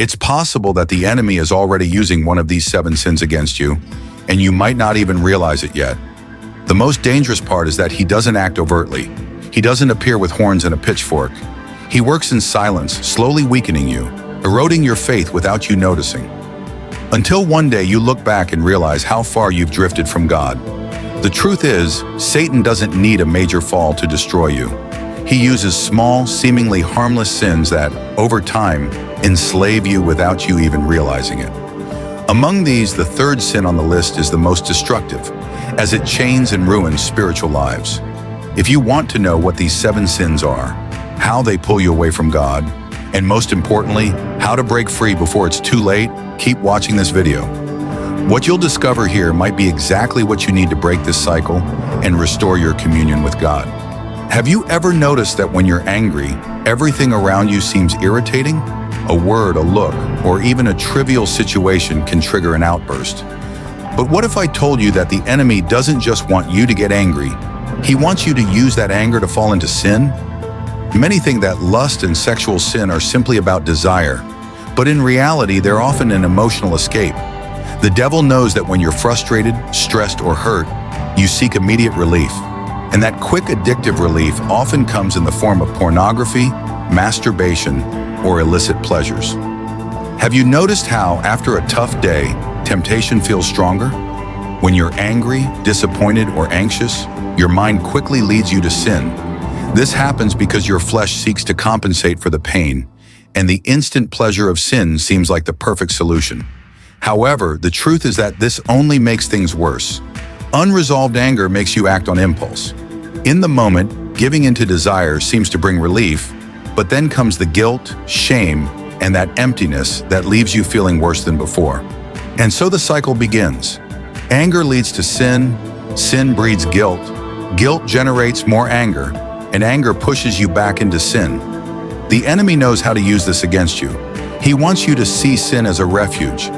It's possible that the enemy is already using one of these 7 sins against you, and you might not even realize it yet. The most dangerous part is that he doesn't act overtly. He doesn't appear with horns and a pitchfork. He works in silence, slowly weakening you, eroding your faith without you noticing. Until one day you look back and realize how far you've drifted from God. The truth is, Satan doesn't need a major fall to destroy you. He uses small, seemingly harmless sins that, over time, enslave you without you even realizing it. Among these, the 3rd sin on the list is the most destructive, as it chains and ruins spiritual lives. If you want to know what these 7 sins are, how they pull you away from God, and most importantly, how to break free before it's too late, keep watching this video. What you'll discover here might be exactly what you need to break this cycle and restore your communion with God. Have you ever noticed that when you're angry, everything around you seems irritating? A word, a look, or even a trivial situation can trigger an outburst. But what if I told you that the enemy doesn't just want you to get angry, he wants you to use that anger to fall into sin? Many think that lust and sexual sin are simply about desire, but in reality, they're often an emotional escape. The devil knows that when you're frustrated, stressed, or hurt, you seek immediate relief. And that quick addictive relief often comes in the form of pornography, masturbation, or illicit pleasures. Have you noticed how, after a tough day, temptation feels stronger? When you're angry, disappointed, or anxious, your mind quickly leads you to sin. This happens because your flesh seeks to compensate for the pain, and the instant pleasure of sin seems like the perfect solution. However, the truth is that this only makes things worse. Unresolved anger makes you act on impulse. In the moment, giving into desire seems to bring relief, but then comes the guilt, shame, and that emptiness that leaves you feeling worse than before. And so the cycle begins. Anger leads to sin, sin breeds guilt, guilt generates more anger, and anger pushes you back into sin. The enemy knows how to use this against you. He wants you to see sin as a refuge,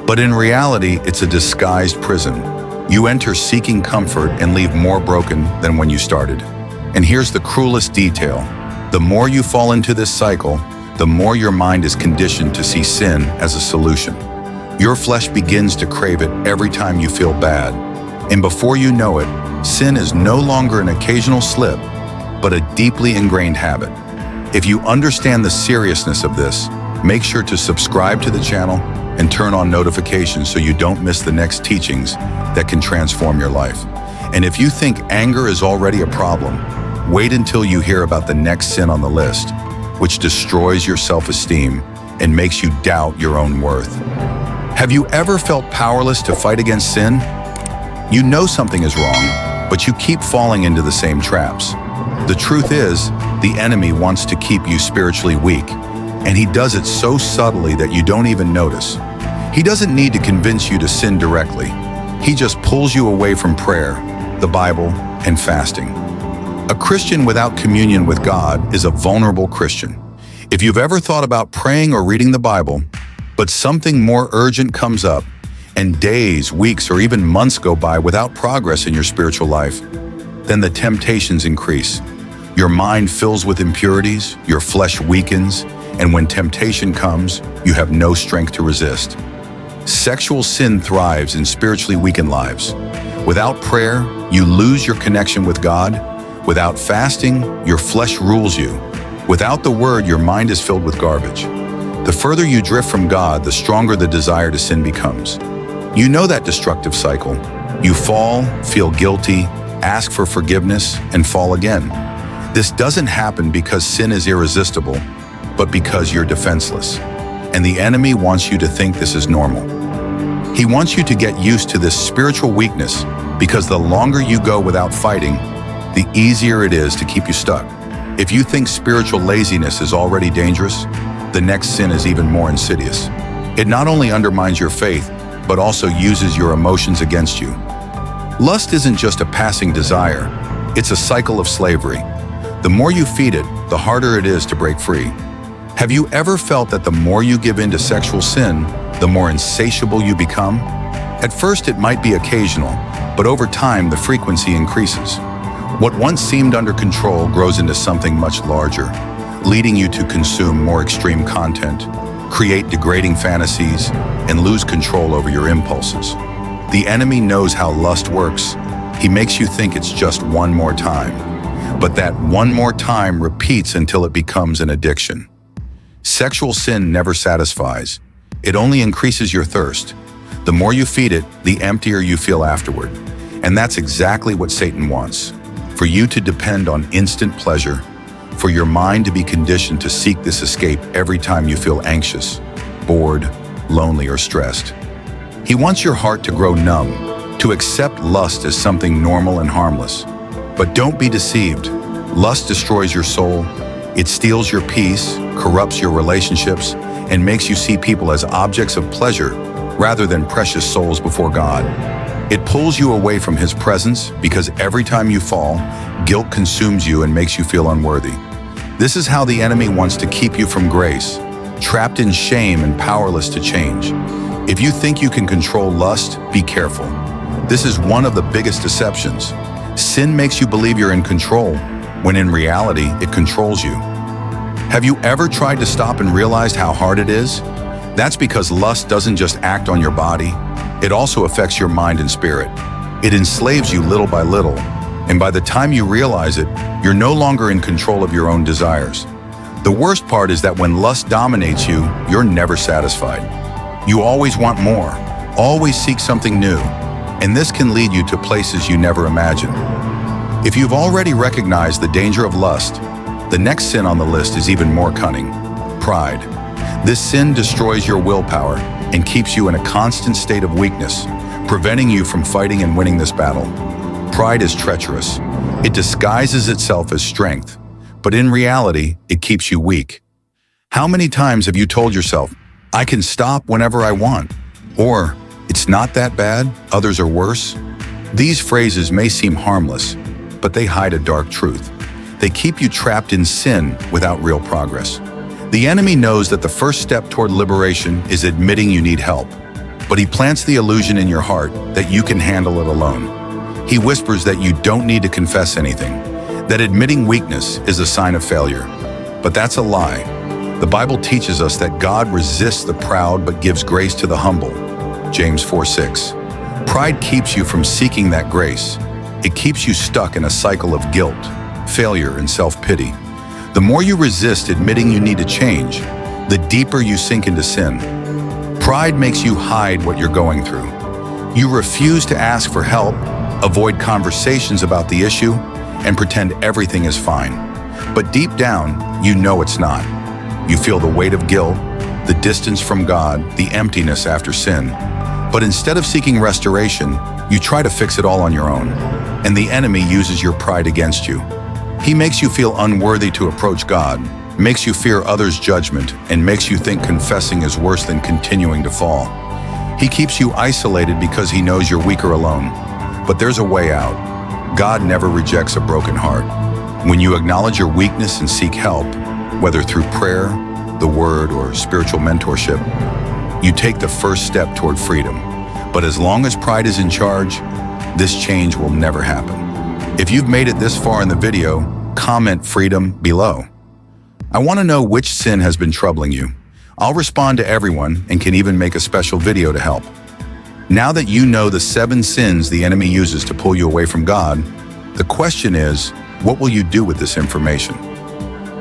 but in reality, it's a disguised prison. You enter seeking comfort and leave more broken than when you started. And here's the cruelest detail. The more you fall into this cycle, the more your mind is conditioned to see sin as a solution. Your flesh begins to crave it every time you feel bad. And before you know it, sin is no longer an occasional slip, but a deeply ingrained habit. If you understand the seriousness of this, make sure to subscribe to the channel and turn on notifications so you don't miss the next teachings that can transform your life. And if you think anger is already a problem, wait until you hear about the next sin on the list, which destroys your self-esteem and makes you doubt your own worth. Have you ever felt powerless to fight against sin? You know something is wrong, but you keep falling into the same traps. The truth is, the enemy wants to keep you spiritually weak, and he does it so subtly that you don't even notice. He doesn't need to convince you to sin directly. He just pulls you away from prayer, the Bible, and fasting. A Christian without communion with God is a vulnerable Christian. If you've ever thought about praying or reading the Bible, but something more urgent comes up, and days, weeks, or even months go by without progress in your spiritual life, then the temptations increase. Your mind fills with impurities, your flesh weakens, and when temptation comes, you have no strength to resist. Sexual sin thrives in spiritually weakened lives. Without prayer, you lose your connection with God. Without fasting, your flesh rules you. Without the word, your mind is filled with garbage. The further you drift from God, the stronger the desire to sin becomes. You know that destructive cycle. You fall, feel guilty, ask for forgiveness, and fall again. This doesn't happen because sin is irresistible, but because you're defenseless. And the enemy wants you to think this is normal. He wants you to get used to this spiritual weakness because the longer you go without fighting, the easier it is to keep you stuck. If you think spiritual laziness is already dangerous, the next sin is even more insidious. It not only undermines your faith, but also uses your emotions against you. Lust isn't just a passing desire, it's a cycle of slavery. The more you feed it, the harder it is to break free. Have you ever felt that the more you give in to sexual sin, the more insatiable you become? At first it might be occasional, but over time the frequency increases. What once seemed under control grows into something much larger, leading you to consume more extreme content, create degrading fantasies, and lose control over your impulses. The enemy knows how lust works. He makes you think it's just one more time. But that one more time repeats until it becomes an addiction. Sexual sin never satisfies. It only increases your thirst. The more you feed it, the emptier you feel afterward. And that's exactly what Satan wants. For you to depend on instant pleasure, for your mind to be conditioned to seek this escape every time you feel anxious, bored, lonely, or stressed. He wants your heart to grow numb, to accept lust as something normal and harmless. But don't be deceived. Lust destroys your soul. It steals your peace, corrupts your relationships, and makes you see people as objects of pleasure rather than precious souls before God. It pulls you away from His presence because every time you fall, guilt consumes you and makes you feel unworthy. This is how the enemy wants to keep you from grace, trapped in shame and powerless to change. If you think you can control lust, be careful. This is one of the biggest deceptions. Sin makes you believe you're in control, when in reality, it controls you. Have you ever tried to stop and realized how hard it is? That's because lust doesn't just act on your body, it also affects your mind and spirit. It enslaves you little by little, and by the time you realize it, you're no longer in control of your own desires. The worst part is that when lust dominates you, you're never satisfied. You always want more, always seek something new, and this can lead you to places you never imagined. If you've already recognized the danger of lust, the next sin on the list is even more cunning: pride. This sin destroys your willpower and keeps you in a constant state of weakness, preventing you from fighting and winning this battle. Pride is treacherous. It disguises itself as strength, but in reality, it keeps you weak. How many times have you told yourself, "I can stop whenever I want," or "It's not that bad, others are worse"? These phrases may seem harmless, but they hide a dark truth. They keep you trapped in sin without real progress. The enemy knows that the first step toward liberation is admitting you need help, but he plants the illusion in your heart that you can handle it alone. He whispers that you don't need to confess anything, that admitting weakness is a sign of failure. But that's a lie. The Bible teaches us that God resists the proud but gives grace to the humble. James 4:6. Pride keeps you from seeking that grace. It keeps you stuck in a cycle of guilt, failure, and self-pity. The more you resist admitting you need to change, the deeper you sink into sin. Pride makes you hide what you're going through. You refuse to ask for help, avoid conversations about the issue, and pretend everything is fine. But deep down, you know it's not. You feel the weight of guilt, the distance from God, the emptiness after sin. But instead of seeking restoration, you try to fix it all on your own. And the enemy uses your pride against you. He makes you feel unworthy to approach God, makes you fear others' judgment, and makes you think confessing is worse than continuing to fall. He keeps you isolated because he knows you're weaker alone. But there's a way out. God never rejects a broken heart. When you acknowledge your weakness and seek help, whether through prayer, the word, or spiritual mentorship, you take the first step toward freedom. But as long as pride is in charge, this change will never happen. If you've made it this far in the video, comment freedom below. I want to know which sin has been troubling you. I'll respond to everyone and can even make a special video to help. Now that you know the 7 sins the enemy uses to pull you away from God, the question is, what will you do with this information?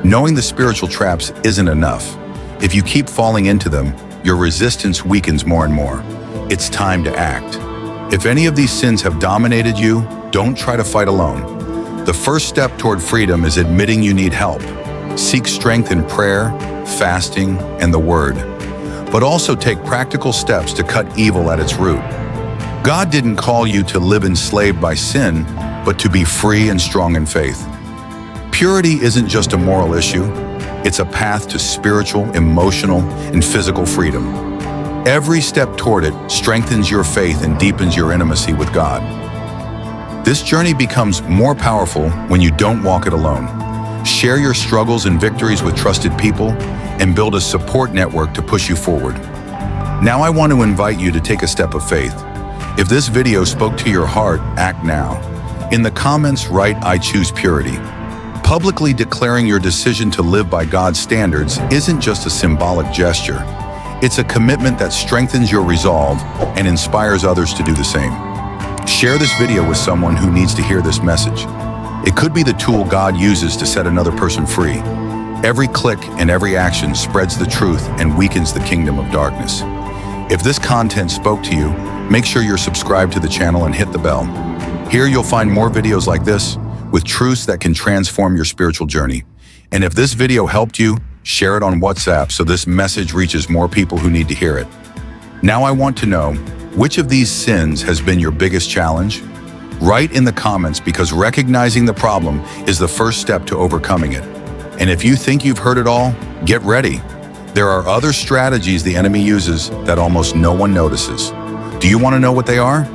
Knowing the spiritual traps isn't enough. If you keep falling into them, your resistance weakens more and more. It's time to act. If any of these sins have dominated you, don't try to fight alone. The first step toward freedom is admitting you need help. Seek strength in prayer, fasting, and the Word. But also take practical steps to cut evil at its root. God didn't call you to live enslaved by sin, but to be free and strong in faith. Purity isn't just a moral issue. It's a path to spiritual, emotional, and physical freedom. Every step toward it strengthens your faith and deepens your intimacy with God. This journey becomes more powerful when you don't walk it alone. Share your struggles and victories with trusted people and build a support network to push you forward. Now I want to invite you to take a step of faith. If this video spoke to your heart, act now. In the comments, write "I choose purity." Publicly declaring your decision to live by God's standards isn't just a symbolic gesture. It's a commitment that strengthens your resolve and inspires others to do the same. Share this video with someone who needs to hear this message. It could be the tool God uses to set another person free. Every click and every action spreads the truth and weakens the kingdom of darkness. If this content spoke to you, make sure you're subscribed to the channel and hit the bell. Here you'll find more videos like this with truths that can transform your spiritual journey. And if this video helped you, share it on WhatsApp so this message reaches more people who need to hear it. Now I want to know, which of these sins has been your biggest challenge? Write in the comments, because recognizing the problem is the first step to overcoming it. And if you think you've heard it all, get ready. There are other strategies the enemy uses that almost no one notices. Do you want to know what they are?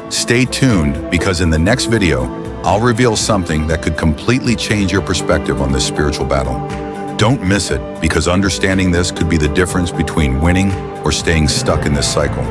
Stay tuned, because in the next video, I'll reveal something that could completely change your perspective on this spiritual battle. Don't miss it, because understanding this could be the difference between winning or staying stuck in this cycle.